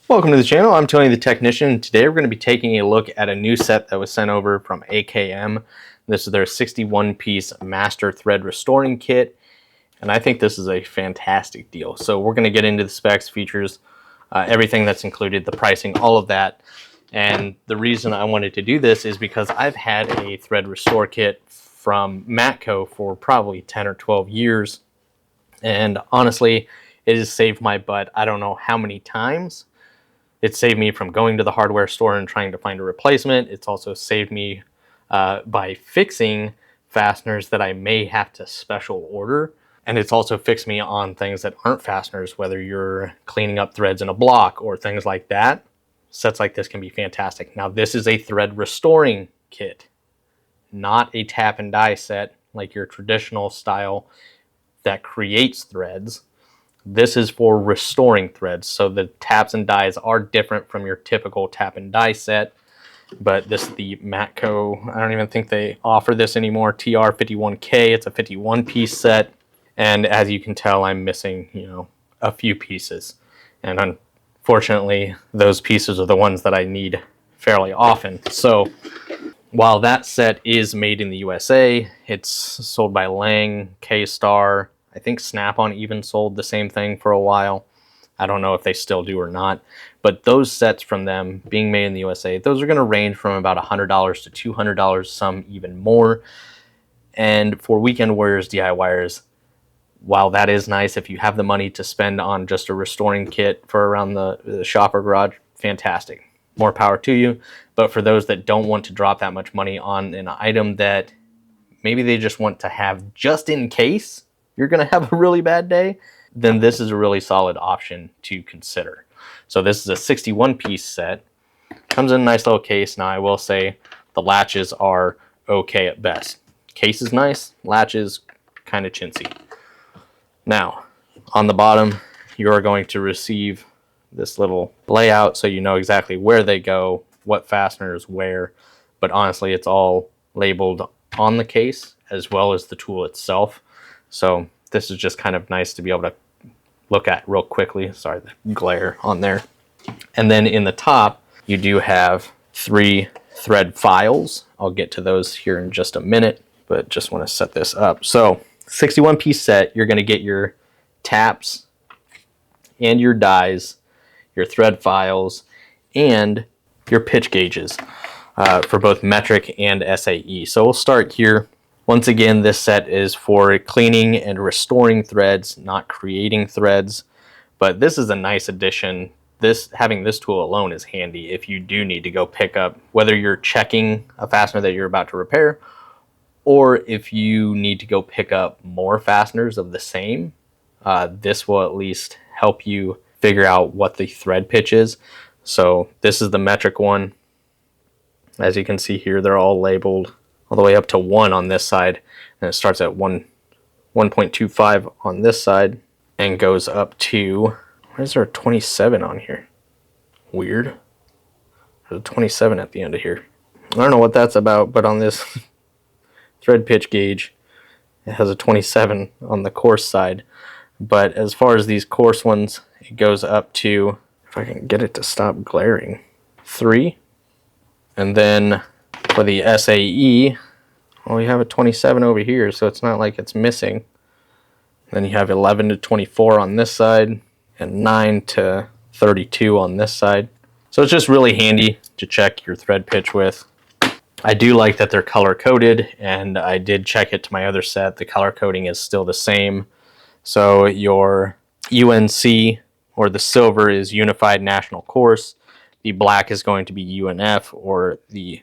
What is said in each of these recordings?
Welcome to the channel. I'm Tony the Technician. Today we're going to be taking a look at a new set that was sent over from AKM. This is their 61-piece master thread restoring kit, and I think this is a fantastic deal. So we're going to get into the specs, features, everything that's included, the pricing, all of that. And the reason I wanted to do this is because I've had a thread restore kit from Matco for probably 10 or 12 years. And honestly, it has saved my butt I don't know how many times. It saved me from going to the hardware store and trying to find a replacement. It's also saved me by fixing fasteners that I may have to special order. And it's also fixed me on things that aren't fasteners, whether you're cleaning up threads in a block or things like that. Sets like this can be fantastic. Now, this is a thread restoring kit, not a tap and die set like your traditional style that creates threads. This is for restoring threads, so the taps and dies are different from your typical tap and die set. But this is the Matco, I don't even think they offer this anymore, TR51K. It's a 51-piece set, and as you can tell, I'm missing, a few pieces. And unfortunately, those pieces are the ones that I need fairly often. So while that set is made in the USA, it's sold by Lang, K-Star. I think Snap-on even sold the same thing for a while. I don't know if they still do or not. But those sets from them being made in the USA, those are going to range from about $100 to $200, some even more. And for weekend warriors, DIYers, while that is nice, if you have the money to spend on just a restoring kit for around the shop or garage, fantastic. More power to you. But for those that don't want to drop that much money on an item that maybe they just want to have just in case you're going to have a really bad day, then this is a really solid option to consider. So this is a 61-piece set. Comes in a nice little case. Now I will say the latches are okay at best. Case is nice, latches kind of chintzy. Now, on the bottom, you're going to receive this little layout so you know exactly where they go, what fasteners where, but honestly, it's all labeled on the case as well as the tool itself. So this is just kind of nice to be able to look at real quickly. Sorry, the glare on there. And then in the top, you do have 3 thread files. I'll get to those here in just a minute, but just want to set this up. So 61-piece set, you're going to get your taps and your dies, your thread files, and your pitch gauges for both metric and SAE. So we'll start here. Once again, this set is for cleaning and restoring threads, not creating threads. But this is a nice addition. Having this tool alone is handy if you do need to go pick up, whether you're checking a fastener that you're about to repair, or if you need to go pick up more fasteners of the same. This will at least help you figure out what the thread pitch is. So this is the metric one. As you can see here, they're all labeled all the way up to 1 on this side, and it starts at 1.25 on this side and goes up to, why is there a 27 on here? Weird. There's a 27 at the end of here. I don't know what that's about, but on this thread pitch gauge, it has a 27 on the coarse side. But as far as these coarse ones, it goes up to, if I can get it to stop glaring, 3. And then for the SAE, well, you have a 27 over here, so it's not like it's missing. Then you have 11 to 24 on this side, and 9 to 32 on this side. So it's just really handy to check your thread pitch with. I do like that they're color coded, and I did check it to my other set. The color coding is still the same. So your UNC, or the silver, is Unified National Coarse. The black is going to be UNF, or the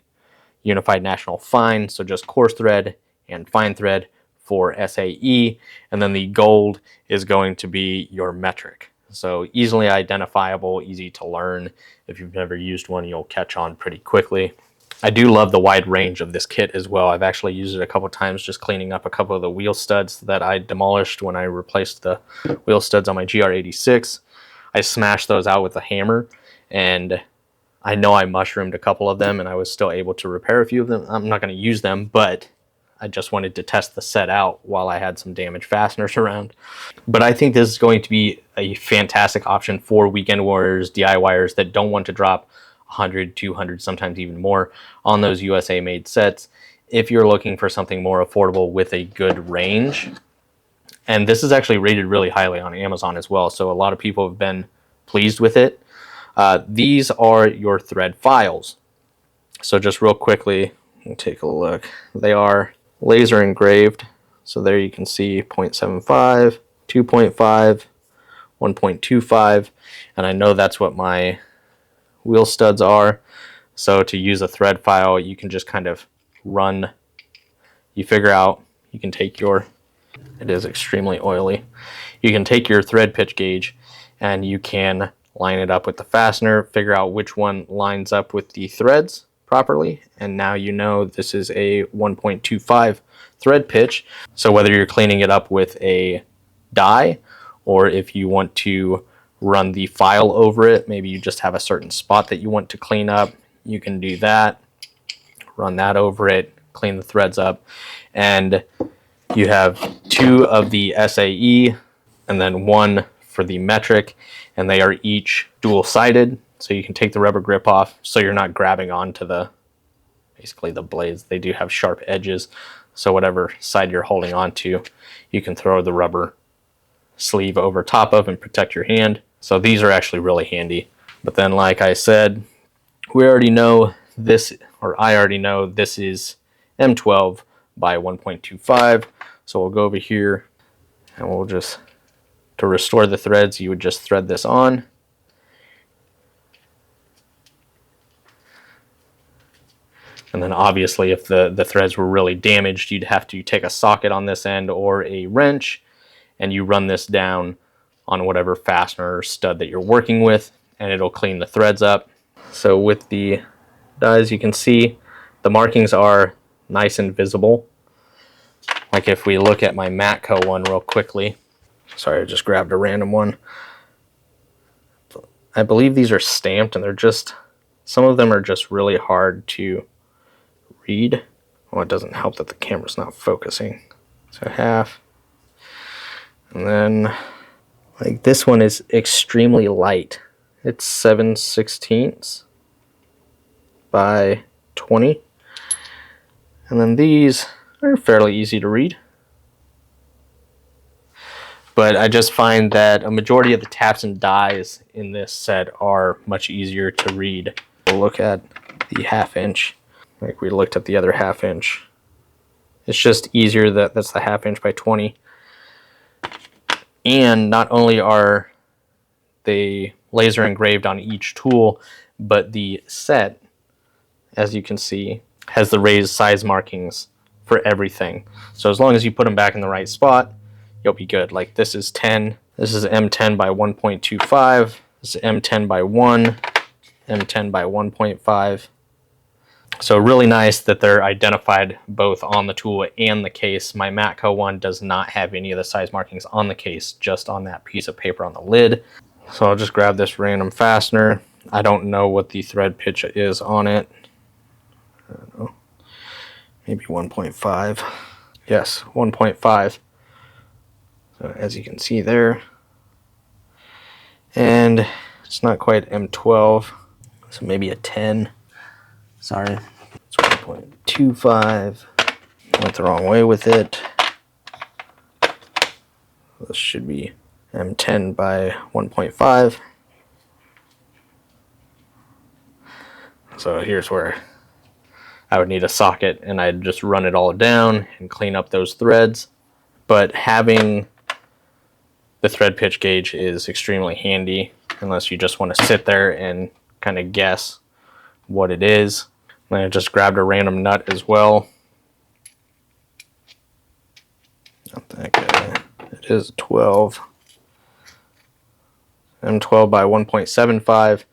Unified National Fine, so just coarse thread and fine thread for SAE, and then the gold is going to be your metric. So easily identifiable, easy to learn. If you've never used one, you'll catch on pretty quickly. I do love the wide range of this kit as well. I've actually used it a couple times just cleaning up a couple of the wheel studs that I demolished when I replaced the wheel studs on my GR86. I smashed those out with a hammer, and I know I mushroomed a couple of them, and I was still able to repair a few of them. I'm not going to use them, but I just wanted to test the set out while I had some damaged fasteners around. But I think this is going to be a fantastic option for weekend warriors, DIYers that don't want to drop 100, 200, sometimes even more on those USA made sets. If you're looking for something more affordable with a good range, and this is actually rated really highly on Amazon as well, so a lot of people have been pleased with it. These are your thread files. So just real quickly, take a look. They are laser engraved. So there you can see 0.75, 2.5, 1.25, and I know that's what my wheel studs are. So to use a thread file, you can just kind of run, you figure out, you can take your, it is extremely oily, you can take your thread pitch gauge and you can line it up with the fastener, figure out which one lines up with the threads properly, and now you know this is a 1.25 thread pitch. So whether you're cleaning it up with a die, or if you want to run the file over it, maybe you just have a certain spot that you want to clean up, you can do that, run that over it, clean the threads up, and you have 2 of the SAE and then 1 for the metric, and they are each dual-sided, so you can take the rubber grip off so you're not grabbing onto the, basically the blades. They do have sharp edges, so whatever side you're holding onto, you can throw the rubber sleeve over top of and protect your hand. So these are actually really handy. But then, like I said, we already know this, or I already know this is M12 by 1.25. So we'll go over here and we'll just, to restore the threads, you would just thread this on. And then obviously if the threads were really damaged, you'd have to take a socket on this end or a wrench, and you run this down on whatever fastener or stud that you're working with, and it'll clean the threads up. So with the dies, you can see the markings are nice and visible. Like if we look at my Matco one real quickly, sorry, I just grabbed a random one. I believe these are stamped, and they're just, some of them are just really hard to read. Well, it doesn't help that the camera's not focusing. So half. And then, like this one is extremely light. It's 7/16 by 20. And then these are fairly easy to read. But I just find that a majority of the taps and dies in this set are much easier to read. We'll look at the 1/2 inch. Like we looked at the other 1/2 inch. It's just easier that's the 1/2 inch by 20. And not only are they laser engraved on each tool, but the set, as you can see, has the raised size markings for everything. So as long as you put them back in the right spot, you'll be good. Like this is 10, this is M10 by 1.25, this is M10 by 1, M10 by 1.5. So really nice that they're identified both on the tool and the case. My Matco one does not have any of the size markings on the case, just on that piece of paper on the lid. So I'll just grab this random fastener. I don't know what the thread pitch is on it. I don't know. Maybe 1.5. Yes, 1.5. So as you can see there. And it's not quite M12, so maybe a 10. Sorry, it's 1.25. Went the wrong way with it. This should be M10 by 1.5. So here's where I would need a socket, and I'd just run it all down and clean up those threads. But having the thread pitch gauge is extremely handy, unless you just want to sit there and kind of guess what it is. And I just grabbed a random nut as well. Not that good. It is 12. M12 by 1.75.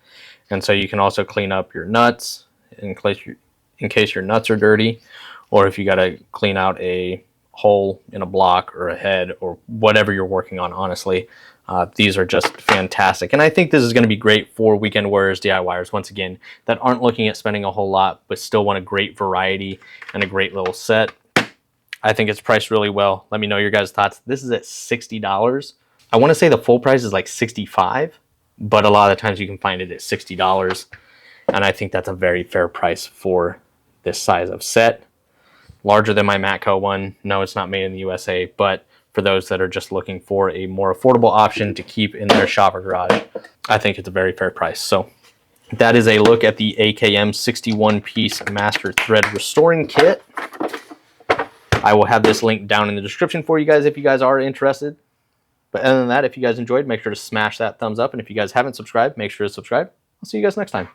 And so you can also clean up your nuts in case your nuts are dirty, or if you got to clean out a hole in a block or a head or whatever you're working on, honestly. These are just fantastic. And I think this is going to be great for weekend warriors, DIYers, once again, that aren't looking at spending a whole lot, but still want a great variety and a great little set. I think it's priced really well. Let me know your guys' thoughts. This is at $60. I want to say the full price is like $65, but a lot of the times you can find it at $60. And I think that's a very fair price for this size of set. Larger than my Matco one. No, it's not made in the USA, but for those that are just looking for a more affordable option to keep in their shop or garage, I think it's a very fair price. So that is a look at the AKM 61-piece Master Thread Restoring Kit. I will have this link down in the description for you guys if you guys are interested. But other than that, if you guys enjoyed, make sure to smash that thumbs up. And if you guys haven't subscribed, make sure to subscribe. I'll see you guys next time.